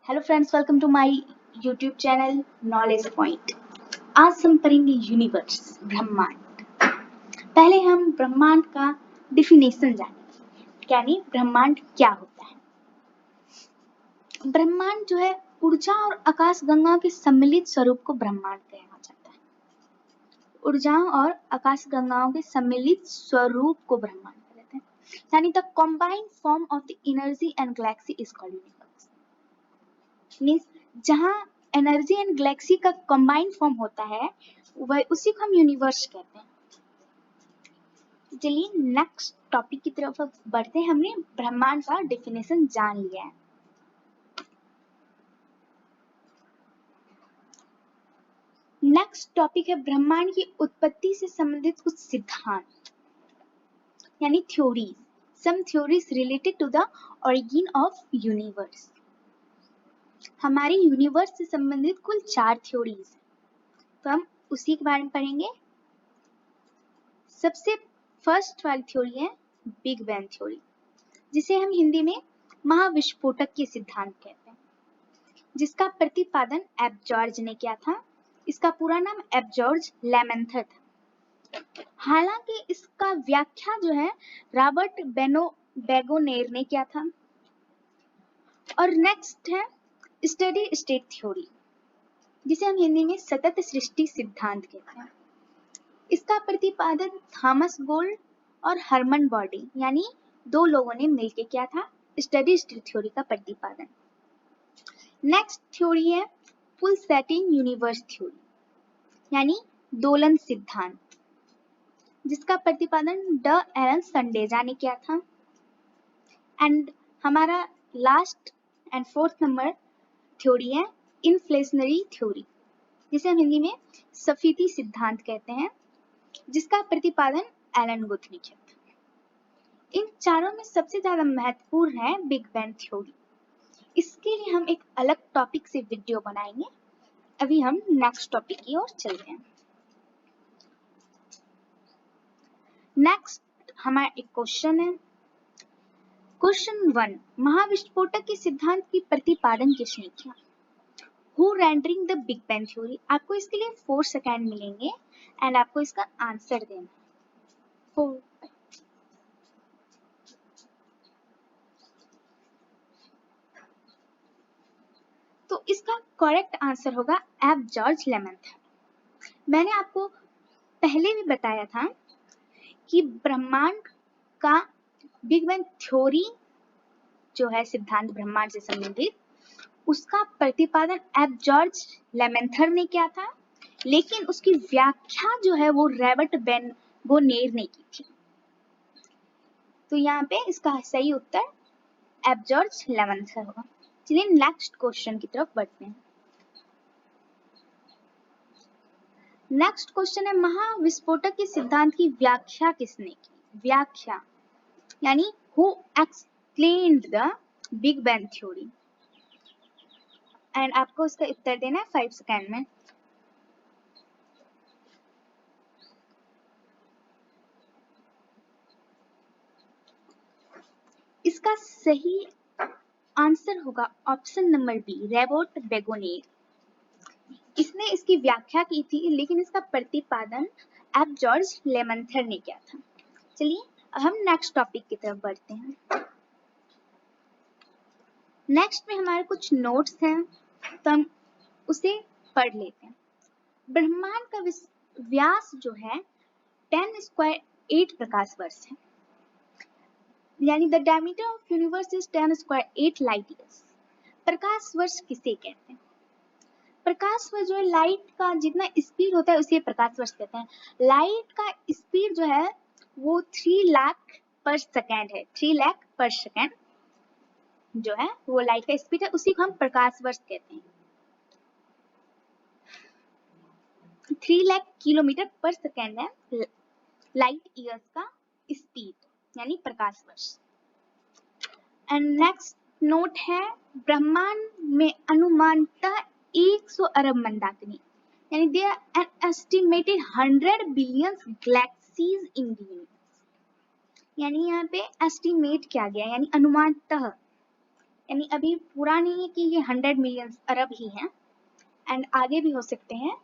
Hello friends, welcome to my YouTube channel knowledge point. आज हम पढ़ेंगे यूनिवर्स, ब्रह्मांड। पहले हम ब्रह्मांड का डिफिनेशन जानेंगे, यानी ब्रह्मांड क्या होता है। ब्रह्मांड जो है ऊर्जा और आकाश गंगा के सम्मिलित स्वरूप को ब्रह्मांड कहा जाता है। ऊर्जा और आकाश गंगाओं के सम्मिलित स्वरूप को ब्रह्मांड कहते हैं, यानी the combined form of the energy and Galaxy is called universe. Means जहाँ एनर्जी एंड गैलेक्सी का कंबाइंड फॉर्म होता है वह उसी को हम यूनिवर्स कहते हैं। चलिए नेक्स्ट टॉपिक की तरफ बढ़ते हैं। हमने ब्रह्मांड का डेफिनेशन जान लिया है। नेक्स्ट टॉपिक है ब्रह्मांड की उत्पत्ति से संबंधित कुछ सिद्धांत, यानी theories. Some theories related to the origin of universe. हमारे यूनिवर्स से संबंधित कुल 4 थ्योरीज, तो हम उसी के बारे में पढ़ेंगे। सबसे फर्स्ट वाली थ्योरी है बिग बैंग थ्योरी, जिसे हम हिंदी में महाविस्फोटक के सिद्धांत कहते हैं, जिसका प्रतिपादन एबजॉर्ज ने किया था। इसका पूरा नाम एबजॉर्ज लेमेंथर था। हालांकि इसका व्याख्या जो है रॉबर्ट बेगोनेर ने किया था। और नेक्स्ट है स्टेडी स्टेट थ्योरी, जिसे हम हिंदी में सतत सृष्टि सिद्धांत कहते हैं। इसका प्रतिपादन थॉमस गोल्ड और हरमन बॉडी यानी 2 लोगों ने मिलकर किया था। स्टेडी स्टेट थ्योरी का प्रतिपादन। नेक्स्ट थ्योरी है पुलसेटिंग यूनिवर्स थ्योरी, यानी दोलन सिद्धांत, जिसका प्रतिपादन ड एलन संडेजा ने किया था। एंड हमारा last and fourth number theory है इन्फ्लेशनरी थ्योरी, जिसे हम हिंदी में सफीती सिद्धांत कहते हैं, जिसका प्रतिपादन एलन गुथ ने किया था। इन चारों में सबसे ज्यादा महत्वपूर्ण है बिग बैंग थ्योरी। इसके लिए हम एक अलग टॉपिक से वीडियो बनाएंगे। अभी हम नेक्स्ट टॉपिक की ओर चलते हैं। नेक्स्ट हमारा एक क्वेश्चन है। क्वेश्चन 1, महाविस्फोटक के सिद्धांत की प्रतिपादन किसने किया? Who rendering the big bang theory? आपको इसके लिए 4 सेकेंड मिलेंगे एंड आपको इसका आंसर देना। 4 तो इसका करेक्ट आंसर होगा एबजॉर्ज लेमेंथर। मैंने आपको पहले भी बताया था कि ब्रह्मांड का बिग बैंग थ्योरी जो है सिद्धांत ब्रह्मांड से संबंधित, उसका प्रतिपादन एबजॉर्ज लेमेंथर ने किया था, लेकिन उसकी व्याख्या जो है वो रॉबर्ट बेगोनेर ने की थी। तो यहाँ पे इसका सही उत्तर एबजॉर्ज लेमेंथर होगा। चलिए नेक्स्ट क्वेश्चन की तरफ बढ़ते हैं। नेक्स्ट क्वेश्चन है महाविस्फोटक के सिद्धांत की व्याख्या किसने की? व्याख्या यानी who explained the big bang theory? And आपको इसका उत्तर देना है 5 सेकेंड में। इसका सही आंसर होगा ऑप्शन नंबर बी, रॉबर्ट बेगोनेर। इसने इसकी व्याख्या की थी, लेकिन इसका प्रतिपादन एबजॉर्ज लेमेंथर ने किया था। चलिए अब हम नेक्स्ट टॉपिक की तरफ बढ़ते हैं। नेक्स्ट में हमारे कुछ नोट्स हैं, तो हम उसे पढ़ लेते हैं। ब्रह्मांड का व्यास जो है 10 स्क्वायर 8 प्रकाश वर्ष है, यानी the diameter of universe is 10 square 8 light years. प्रकाश वर्ष किसे कहते हैं? प्रकाश वर्ष जो है लाइट का जितना स्पीड होता है उसे प्रकाश वर्ष कहते हैं। लाइट का स्पीड जो है वो 3 लाख पर सेकेंड है। 3 लाख पर सेकेंड जो है वो लाइट का स्पीड है, उसी को हम प्रकाश वर्ष कहते हैं। 3 लाख किलोमीटर पर सेकेंड है लाइट ईयर्स का स्पीड, यानी प्रकाश वर्ष। एंड नेक्स्ट नोट है ब्रह्मांड में अनुमानतः 100 अरब मंदाकिनी, यानी they are an estimated 100 billion galaxies in the universe. यानी यहाँ पे एस्टिमेट किया गया, यानी अनुमानतः यानी अभी पूरा नहीं है कि ये 100 मिलियन अरब ही हैं, एंड आगे भी हो सकते हैं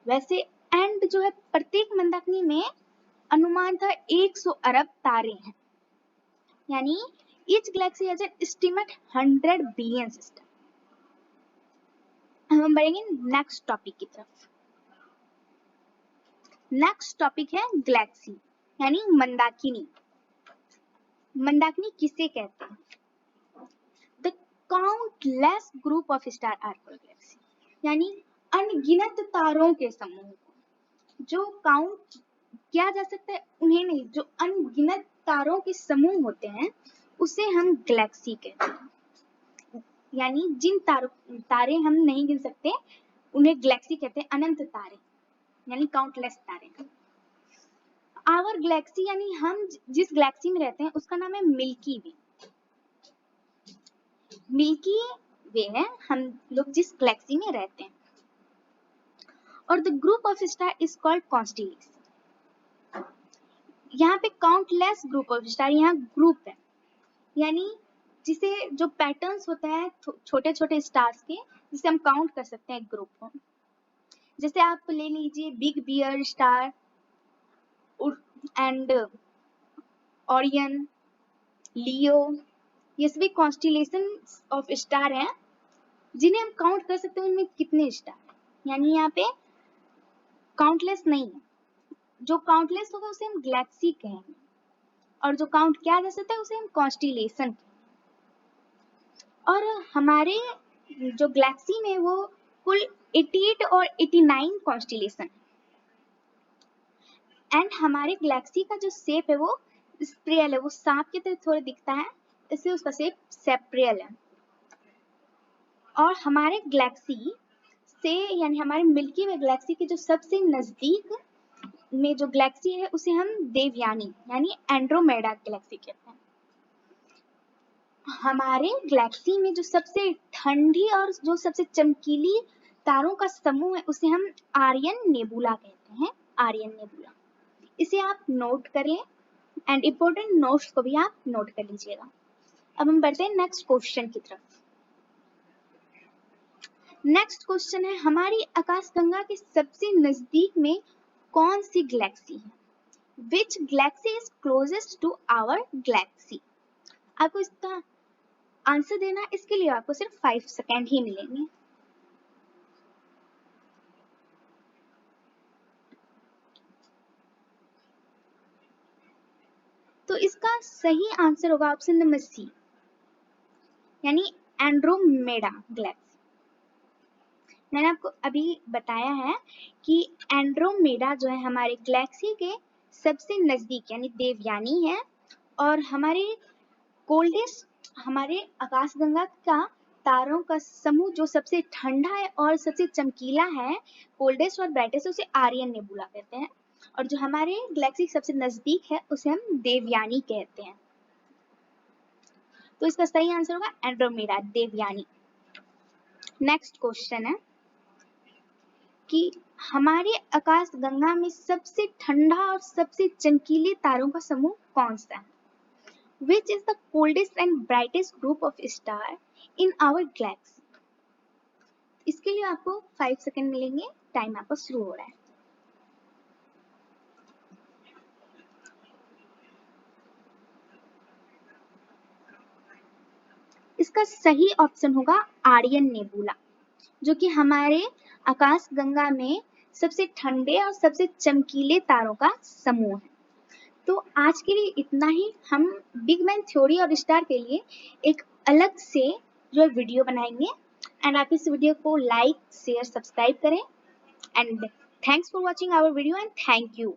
वैसे। एंड जो है प्रत्येक मंदाकिनी में अनुमान था 100 अरब तारे हैं, यानी each Galaxy has an estimate 100 billion system. हम बढ़ेंगे नेक्स्ट टॉपिक की तरफ। नेक्स्ट टॉपिक है गैलेक्सी यानी मंदाकिनी। मंदाकिनी किसे कहते हैं? The countless group of star are called galaxy, यानी अनगिनत तारों के समूह को जो काउंट किया जा सकता है उन्हें नहीं, जो अनगिनत तारों के समूह होते हैं उसे हम गैलेक्सी कहते हैं। यानी जिन तारे हम नहीं गिन सकते उन्हें गैलेक्सी कहते हैं, अनंत तारे यानी काउंटलेस तारे। आवर गैलेक्सी यानी हम जिस गैलेक्सी में रहते हैं उसका नाम है मिल्की वे। मिल्की वे है हम लोग जिस गैलेक्सी में रहते हैं। और the group of star is called constellation. यहाँ पे काउंटलेस ग्रुप ऑफ स्टार, यहाँ ग्रुप है, यानी जिसे जो पैटर्न्स होता है छोटे छोटे स्टार्स के, जिसे हम काउंट कर सकते हैं ग्रुप को। जैसे आप ले लीजिए big bear star and Orion, Leo, ये सभी कॉन्स्टेलेशन ऑफ स्टार हैं जिन्हें हम काउंट कर सकते हैं उनमें कितने स्टार, यानी यहाँ पे काउंटलेस नहीं है। जो काउंटलेस होगा उसे हम गैलेक्सी कहेंगे और जो काउंट किया जा सकता है उसे हम कॉन्स्टेलेशन कहेंगे। और हमारे जो गैलेक्सी में वो कुल 88 और 89 कॉन्स्टेलेशन है। एंड हमारे गैलेक्सी का जो शेप है वो स्प्रेल है, वो सांप की तरह थोड़ा दिखता है, इसलिए उसका शेप सेप्रियल है। और हमारे गैलेक्सी से यानी हमारे मिल्की वे गैलेक्सी के जो सबसे नजदीक में जो गैलेक्सी है उसे हम देवयानी यानी एंड्रोमेडा गैलेक्सी कहते हैं। हमारे गैलेक्सी में जो सबसे ठंडी और जो सबसे चमकीली तारों का समूह है उसे हम आर्यन नेबुला कहते हैं, आर्यन नेबुला। इसे आप नोट कर लें एंड इम्पोर्टेंट नोट्स को भी आप नोट कर लीजिएगा। अब हम बढ़ते हैं नेक्स्ट क्वेश्चन की तरफ। नेक्स्ट क्वेश्चन है हमारी आकाशगंगा के सबसे नजदीक में कौन सी गैलेक्सी है? Which galaxy is closest to our galaxy? आपको इसका आंसर देना, इसके लिए आपको सिर्फ 5 सेकेंड ही मिलेंगे। तो इसका सही आंसर होगा ऑप्शन नंबर सी, यानी एंड्रोमेडा गैलेक्सी। मैंने आपको अभी बताया है कि एंड्रोमेडा जो है हमारे गैलेक्सी के सबसे नजदीक यानी देवयानी है, और हमारे कोल्डेस्ट हमारे आकाशगंगा का तारों का समूह जो सबसे ठंडा है और सबसे चमकीला है, कोल्डेस्ट और ब्राइटेस्ट, उसे आर्यन नेबुला कहते हैं। और जो हमारे गैलेक्सी सबसे नजदीक है उसे हम देवयानी कहते हैं। तो इसका सही आंसर होगा एंड्रोमेडा, देवयानी। नेक्स्ट क्वेश्चन है कि हमारे आकाशगंगा में सबसे ठंडा और सबसे चमकीले तारों का समूह कौन सा है? Which is the coldest and brightest group of star in our galaxy? इसके लिए आपको 5 सेकेंड मिलेंगे, टाइम आपका शुरू हो रहा है। इसका सही ऑप्शन होगा आर्यन नेबुला, जो कि हमारे आकाशगंगा में सबसे ठंडे और सबसे चमकीले तारों का समूह है। तो आज के लिए इतना ही। हम बिग बैंग थ्योरी और स्टार के लिए एक अलग से जो वीडियो बनाएंगे, एंड आप इस वीडियो को लाइक शेयर सब्सक्राइब करें। And thanks for watching our video and thank you.